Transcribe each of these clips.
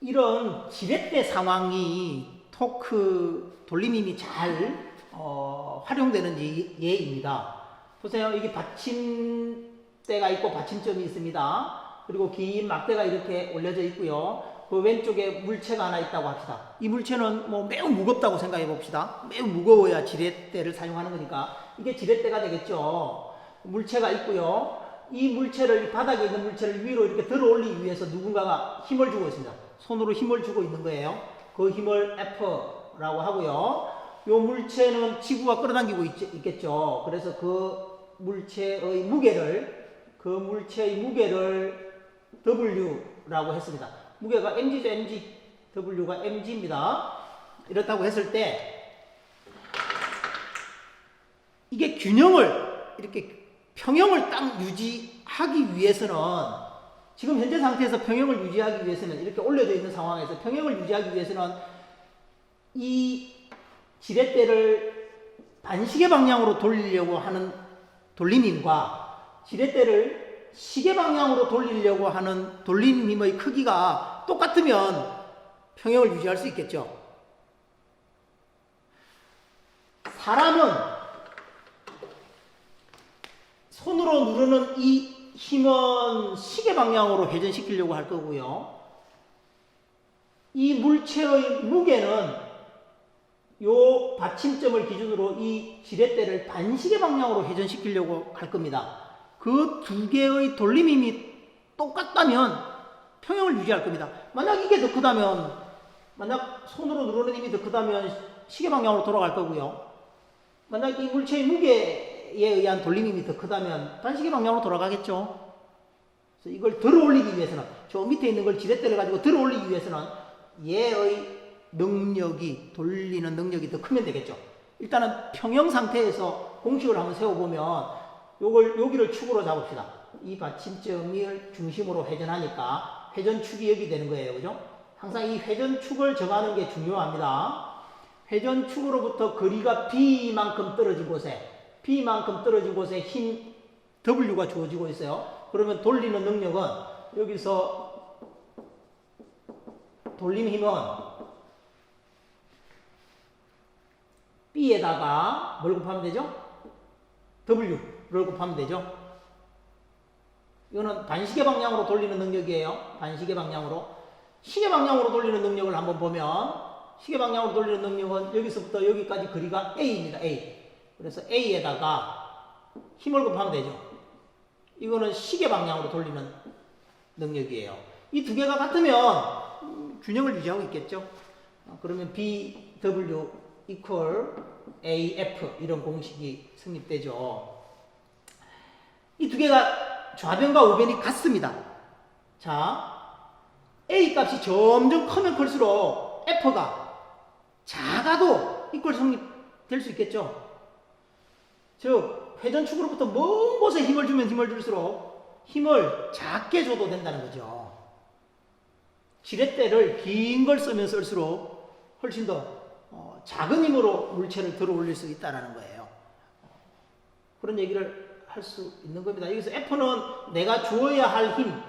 이런 지렛대 상황이 토크 돌림힘이 잘 활용되는 예입니다. 보세요. 이게 받침대가 있고 받침점이 있습니다. 그리고 긴 막대가 이렇게 올려져 있고요. 그 왼쪽에 물체가 하나 있다고 합시다. 이 물체는 뭐 매우 무겁다고 생각해 봅시다. 매우 무거워야 지렛대를 사용하는 거니까 이게 지렛대가 되겠죠. 물체가 있고요. 이 물체를, 바닥에 있는 물체를 위로 이렇게 들어 올리기 위해서 누군가가 힘을 주고 있습니다. 손으로 힘을 주고 있는 거예요. 그 힘을 F라고 하고요. 요 물체는 지구가 끌어당기고 있겠죠. 그래서 그 물체의 무게를 W라고 했습니다. 무게가 mg죠, mg. W가 mg입니다. 이렇다고 했을 때 이게 균형을 이렇게 평형을 딱 유지하기 위해서는, 지금 현재 상태에서 평형을 유지하기 위해서는, 이렇게 올려져 있는 상황에서 평형을 유지하기 위해서는 이 지렛대를 반시계 방향으로 돌리려고 하는 돌림힘과 지렛대를 시계 방향으로 돌리려고 하는 돌림힘의 크기가 똑같으면 평형을 유지할 수 있겠죠. 사람은 손으로 누르는 이 힘은 시계 방향으로 회전시키려고 할 거고요. 이 물체의 무게는 요 받침점을 기준으로 이 지렛대를 반시계 방향으로 회전시키려고 할 겁니다. 그 두 개의 돌림힘이 똑같다면 평형을 유지할 겁니다. 만약 이게 더 크다면, 만약 손으로 누르는 힘이 더 크다면 시계 방향으로 돌아갈 거고요. 만약 이 물체의 무게에 의한 돌림힘이 더 크다면 반시계 방향으로 돌아가겠죠. 그래서 이걸 들어 올리기 위해서는, 저 밑에 있는 걸 지렛대를 가지고 들어 올리기 위해서는 얘의 능력이, 돌리는 능력이 더 크면 되겠죠. 일단은 평형 상태에서 공식을 한번 세워보면 여기를 축으로 잡읍시다. 이 받침점을 중심으로 회전하니까 회전축이 여기 되는 거예요. 그죠? 항상 이 회전축을 정하는 게 중요합니다. 회전축으로부터 거리가 B만큼 떨어진 곳에 힘 W가 주어지고 있어요. 그러면 돌리는 능력은, 여기서 돌림 힘은 B에다가 뭘 곱하면 되죠? W를 곱하면 되죠. 이거는 반시계 방향으로 돌리는 능력이에요. 반시계 방향으로. 시계 방향으로 돌리는 능력을 한번 보면, 시계 방향으로 돌리는 능력은 여기서부터 여기까지 거리가 A입니다. A. 그래서 A에다가 힘을 곱하면 되죠. 이거는 시계 방향으로 돌리는 능력이에요. 이 두 개가 같으면 균형을 유지하고 있겠죠. 그러면 BW equal AF, 이런 공식이 성립되죠. 이 두 개가 좌변과 우변이 같습니다. 자, A 값이 점점 크면 클수록 F가 작아도 equal 성립될 수 있겠죠. 즉, 회전축으로부터 먼 곳에 힘을 주면 힘을 줄수록 힘을 작게 줘도 된다는 거죠. 지렛대를 긴 걸 쓰면 쓸수록 훨씬 더 작은 힘으로 물체를 들어 올릴 수 있다는 거예요. 그런 얘기를 할 수 있는 겁니다. 여기서 F는 내가 주어야 할 힘,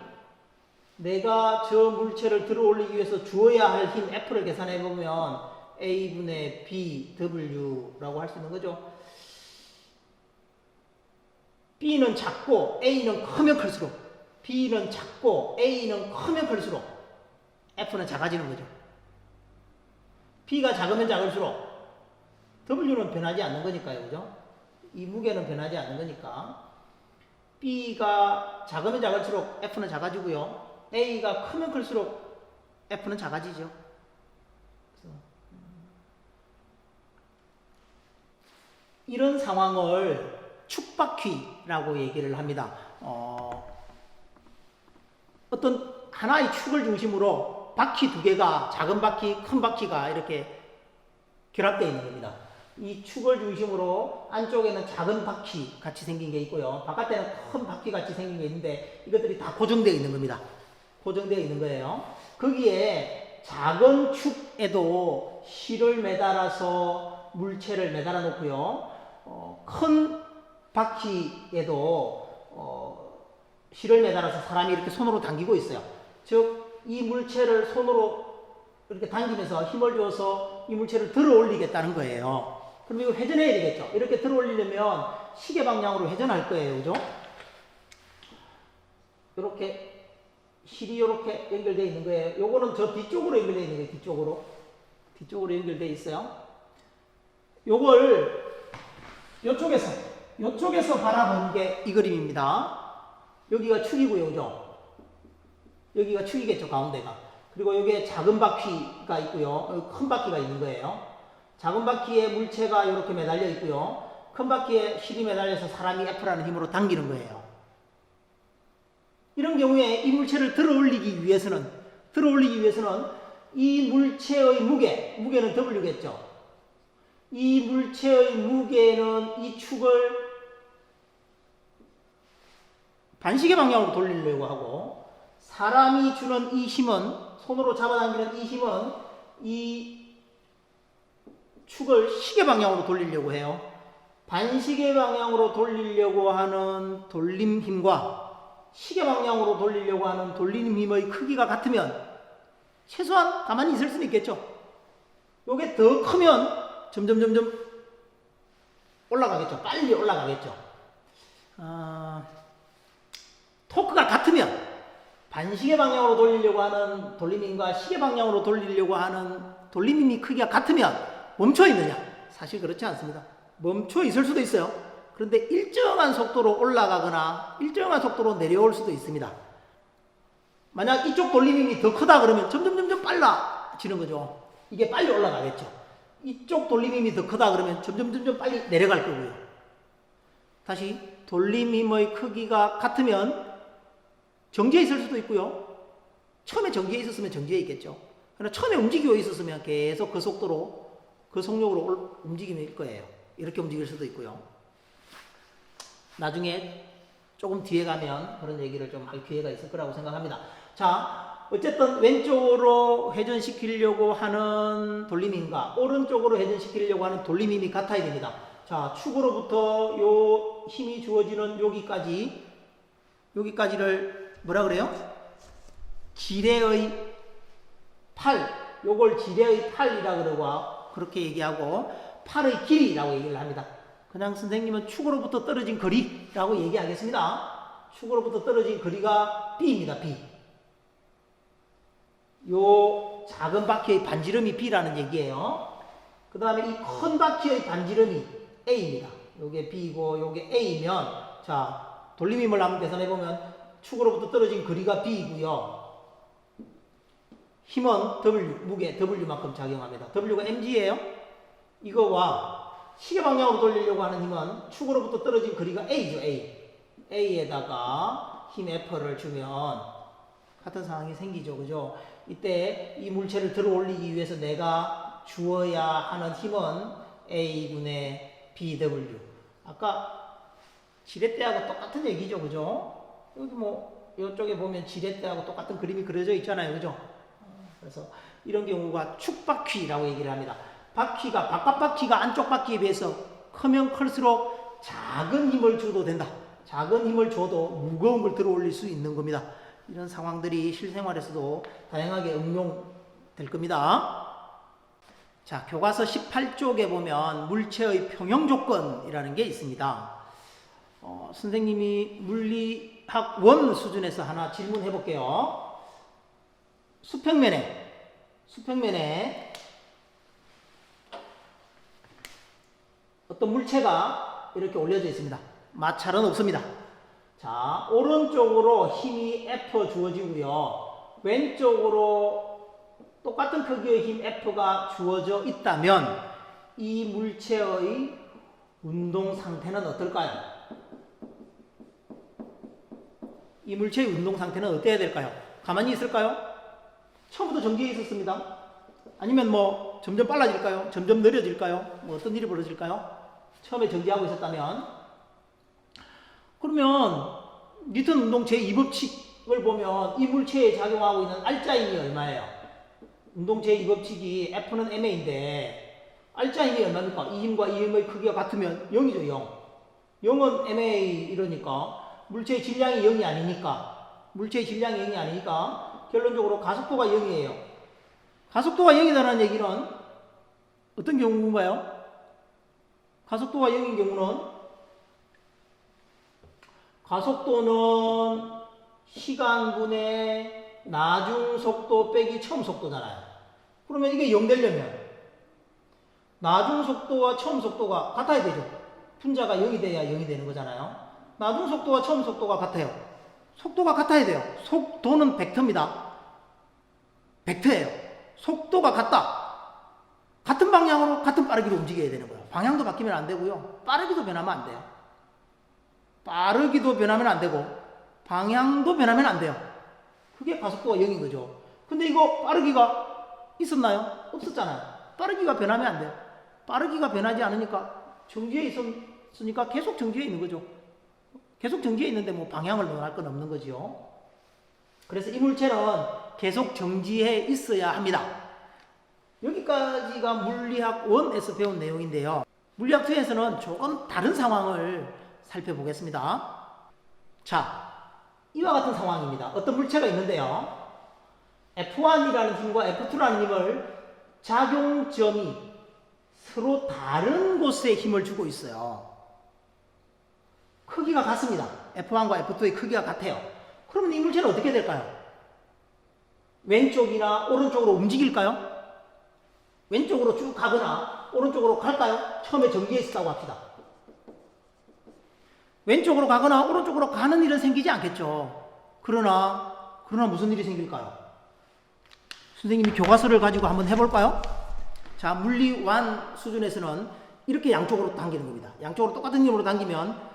내가 저 물체를 들어 올리기 위해서 주어야 할 힘 F를 계산해 보면 A분의 BW라고 할 수 있는 거죠. B는 작고 A는 크면 클수록, B는 작고 A는 크면 클수록 F는 작아지는 거죠. B가 작으면 작을수록 W는 변하지 않는 거니까요. 그죠? 이 무게는 변하지 않는 거니까 B가 작으면 작을수록 F는 작아지고요. A가 크면 클수록 F는 작아지죠. 그래서 이런 상황을 축바퀴라고 얘기를 합니다. 어떤 하나의 축을 중심으로 바퀴 두 개가, 작은 바퀴, 큰 바퀴가 이렇게 결합되어 있는 겁니다. 이 축을 중심으로 안쪽에는 작은 바퀴 같이 생긴 게 있고요. 바깥에는 큰 바퀴 같이 생긴 게 있는데 이것들이 다 고정되어 있는 겁니다. 고정되어 있는 거예요. 거기에 작은 축에도 실을 매달아서 물체를 매달아 놓고요. 큰 바퀴에도 실을 매달아서 사람이 이렇게 손으로 당기고 있어요. 즉 이 물체를 손으로 이렇게 당기면서 힘을 줘서 이 물체를 들어 올리겠다는 거예요. 그럼 이거 회전해야 되겠죠. 이렇게 들어 올리려면 시계 방향으로 회전할 거예요. 그죠? 이렇게 실이 이렇게 연결되어 있는 거예요. 요거는 저 뒤쪽으로 연결되어 있는 거예요. 뒤쪽으로 연결되어 있어요. 요걸 요쪽에서 바라본 게 이 그림입니다. 여기가 축이고요. 그죠? 여기가 축이겠죠. 가운데가. 그리고 여기에 작은 바퀴가 있고요. 여기 큰 바퀴가 있는 거예요. 작은 바퀴에 물체가 이렇게 매달려 있고요. 큰 바퀴에 실이 매달려서 사람이 F라는 힘으로 당기는 거예요. 이런 경우에 이 물체를 들어 올리기 위해서는 이 물체의 무게는 W겠죠. 이 물체의 무게는 이 축을 반시계 방향으로 돌리려고 하고, 사람이 주는 이 힘은, 손으로 잡아당기는 이 힘은 이 축을 시계 방향으로 돌리려고 해요. 반시계 방향으로 돌리려고 하는 돌림 힘과 시계 방향으로 돌리려고 하는 돌리는 힘의 크기가 같으면 최소한 가만히 있을 수는 있겠죠. 요게 더 크면 점점 올라가겠죠. 빨리 올라가겠죠. 토크가 같으면 반시계 방향으로 돌리려고 하는 돌림힘과 시계 방향으로 돌리려고 하는 돌림힘이 크기가 같으면 멈춰 있느냐? 사실 그렇지 않습니다. 멈춰 있을 수도 있어요. 그런데 일정한 속도로 올라가거나 일정한 속도로 내려올 수도 있습니다. 만약 이쪽 돌림힘이 더 크다 그러면 점점 빨라지는 거죠. 이게 빨리 올라가겠죠. 이쪽 돌림힘이 더 크다 그러면 점점 빨리 내려갈 거고요. 다시 돌림힘의 크기가 같으면 정지해 있을 수도 있고요. 처음에 정지해 있었으면 정지해 있겠죠. 그러나 처음에 움직이고 있었으면 계속 그 속도로, 그 속력으로 움직일 거예요. 이렇게 움직일 수도 있고요. 나중에 조금 뒤에 가면 그런 얘기를 좀 할 기회가 있을 거라고 생각합니다. 자, 어쨌든 왼쪽으로 회전시키려고 하는 돌림힘과 오른쪽으로 회전시키려고 하는 돌림힘이 같아야 됩니다. 자, 축으로부터 요 힘이 주어지는 여기까지를 뭐라 그래요? 지뢰의 팔, 요걸 지뢰의 팔이라 그러고 그렇게 얘기하고 팔의 길이라고 얘기를 합니다. 그냥 선생님은 축으로부터 떨어진 거리라고 얘기하겠습니다. 축으로부터 떨어진 거리가 B입니다. B. 요 작은 바퀴의 반지름이 B라는 얘기예요. 그 다음에 이 큰 바퀴의 반지름이 A입니다. 요게 B고 요게 A면, 자, 돌림힘을 한번 계산해보면 축으로부터 떨어진 거리가 B이고요. 힘은 W, 무게 W만큼 작용합니다. W가 mg예요. 이거와 시계 방향으로 돌리려고 하는 힘은 축으로부터 떨어진 거리가 A죠. A에다가 힘 F를 주면 같은 상황이 생기죠. 그죠? 이때 이 물체를 들어 올리기 위해서 내가 주어야 하는 힘은 A분의 BW. 아까 지렛대하고 똑같은 얘기죠. 그죠? 여기 뭐 이쪽에 보면 지렛대하고 똑같은 그림이 그려져 있잖아요. 그죠? 그래서 이런 경우가 축바퀴라고 얘기를 합니다. 바퀴가 바깥 바퀴가 안쪽 바퀴에 비해서 크면 클수록 작은 힘을 줘도 된다. 작은 힘을 줘도 무거운 걸 들어 올릴 수 있는 겁니다. 이런 상황들이 실생활에서도 다양하게 응용될 겁니다. 자, 교과서 18쪽에 보면 물체의 평형 조건이라는 게 있습니다. 선생님이 물리학 원 수준에서 하나 질문해 볼게요. 수평면에 어떤 물체가 이렇게 올려져 있습니다. 마찰은 없습니다. 자, 오른쪽으로 힘이 F 주어지고요. 왼쪽으로 똑같은 크기의 힘 F가 주어져 있다면 이 물체의 운동 상태는 어떨까요? 이 물체의 운동 상태는 어때야 될까요? 가만히 있을까요? 처음부터 정지해 있었습니다. 아니면 뭐 점점 빨라질까요? 점점 느려질까요? 뭐 어떤 일이 벌어질까요? 처음에 정지하고 있었다면, 그러면 뉴턴 운동 제2법칙을 보면 이 물체에 작용하고 있는 알짜 힘이 얼마예요? 운동 제2법칙이 F는 ma인데 알짜 힘이 얼마입니까? 이 힘과 이 힘의 크기가 같으면 0이죠. 0. 0은 ma 이러니까 물체의 질량이 0이 아니니까 결론적으로 가속도가 0이에요. 가속도가 0이라는 얘기는 어떤 경우인가요? 가속도가 0인 경우는 가속도는 시간분의 나중속도 빼기 처음속도잖아요. 그러면 이게 0 되려면 나중속도와 처음속도가 같아야 되죠. 분자가 0이 돼야 0이 되는 거잖아요. 나중속도와 처음속도가 같아요. 속도가 같아야 돼요. 속도는 벡터입니다. 벡터예요. 속도가 같다. 같은 방향으로 같은 빠르기로 움직여야 되는 거예요. 방향도 바뀌면 안 되고요. 빠르기도 변하면 안 돼요. 빠르기도 변하면 안 되고 방향도 변하면 안 돼요. 그게 가속도가 0인 거죠. 근데 이거 빠르기가 있었나요? 없었잖아요. 빠르기가 변하면 안 돼요. 빠르기가 변하지 않으니까 정지해 있으니까 계속 정지해 있는 거죠. 계속 정지해 있는데 뭐 방향을 변할 건 없는 거죠. 그래서 이 물체는 계속 정지해 있어야 합니다. 여기까지가 물리학 1에서 배운 내용인데요. 물리학 2에서는 조금 다른 상황을 살펴보겠습니다. 자, 이와 같은 상황입니다. 어떤 물체가 있는데요. F1이라는 힘과 F2라는 힘을 작용점이 서로 다른 곳에 힘을 주고 있어요. 크기가 같습니다. F1과 F2의 크기가 같아요. 그러면 이 물체는 어떻게 될까요? 왼쪽이나 오른쪽으로 움직일까요? 왼쪽으로 쭉 가거나 오른쪽으로 갈까요? 처음에 정지해 있었다고 합시다. 왼쪽으로 가거나 오른쪽으로 가는 일은 생기지 않겠죠. 그러나 무슨 일이 생길까요? 선생님이 교과서를 가지고 한번 해볼까요? 자, 물리 1 수준에서는 이렇게 양쪽으로 당기는 겁니다. 양쪽으로 똑같은 힘으로 당기면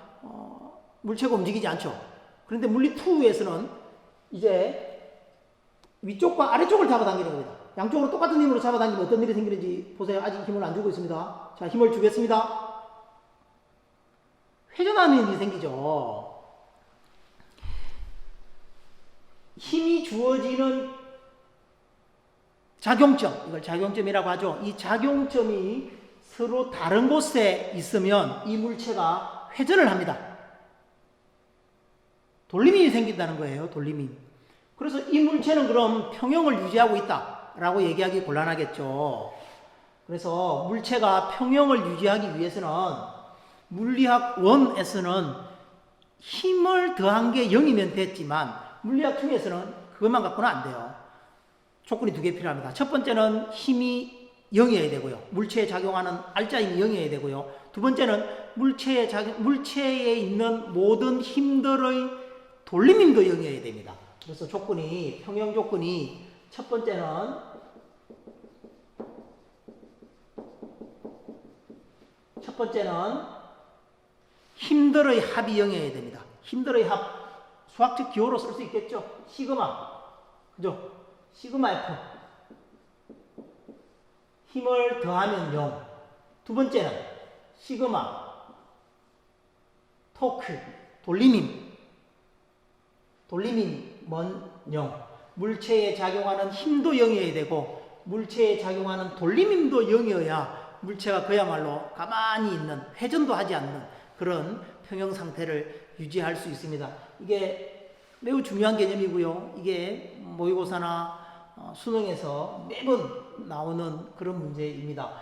물체가 움직이지 않죠. 그런데 물리 2에서는 이제 위쪽과 아래쪽을 잡아당기는 겁니다. 양쪽으로 똑같은 힘으로 잡아당기면 어떤 일이 생기는지 보세요. 아직 힘을 안 주고 있습니다. 자, 힘을 주겠습니다. 회전하는 일이 생기죠. 힘이 주어지는 작용점, 이걸 작용점이라고 하죠. 이 작용점이 서로 다른 곳에 있으면 이 물체가 회전을 합니다. 돌림이 생긴다는 거예요. 돌림이. 그래서 이 물체는 그럼 평형을 유지하고 있다라고 얘기하기 곤란하겠죠. 그래서 물체가 평형을 유지하기 위해서는 물리학 1에서는 힘을 더한 게 0이면 됐지만 물리학 2에서는 그것만 갖고는 안 돼요. 조건이 두 개 필요합니다. 첫 번째는 힘이 0이어야 되고요. 물체에 작용하는 알짜힘이 0이어야 되고요. 두 번째는 물체에 있는 모든 힘들의 돌림힘도 0이어야 됩니다. 그래서 조건이, 평형 조건이 첫 번째는 힘들의 합이 0이어야 됩니다. 힘들의 합, 수학적 기호로 쓸 수 있겠죠? 시그마, 그죠? 시그마 F. 힘을 더하면 0. 두 번째는 시그마 토크, 돌림힘. 돌림힘은 0. 물체에 작용하는 힘도 0이어야 되고 물체에 작용하는 돌림힘도 0이어야 물체가 그야말로 가만히 있는, 회전도 하지 않는 그런 평형 상태를 유지할 수 있습니다. 이게 매우 중요한 개념이고요. 이게 모의고사나 수능에서 매번 나오는 그런 문제입니다.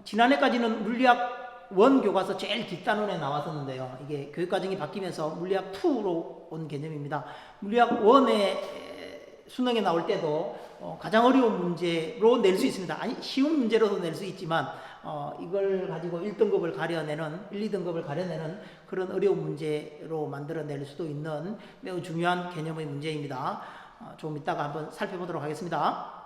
지난해까지는 물리학 1 교과서 제일 뒷단원에 나왔었는데요. 이게 교육과정이 바뀌면서 물리학 2로 온 개념입니다. 물리학 1에 수능에 나올 때도 가장 어려운 문제로 낼 수 있습니다. 아니, 쉬운 문제로도 낼 수 있지만 이걸 가지고 1등급을 가려내는, 1, 2등급을 가려내는 그런 어려운 문제로 만들어낼 수도 있는 매우 중요한 개념의 문제입니다. 조금 이따가 한번 살펴보도록 하겠습니다.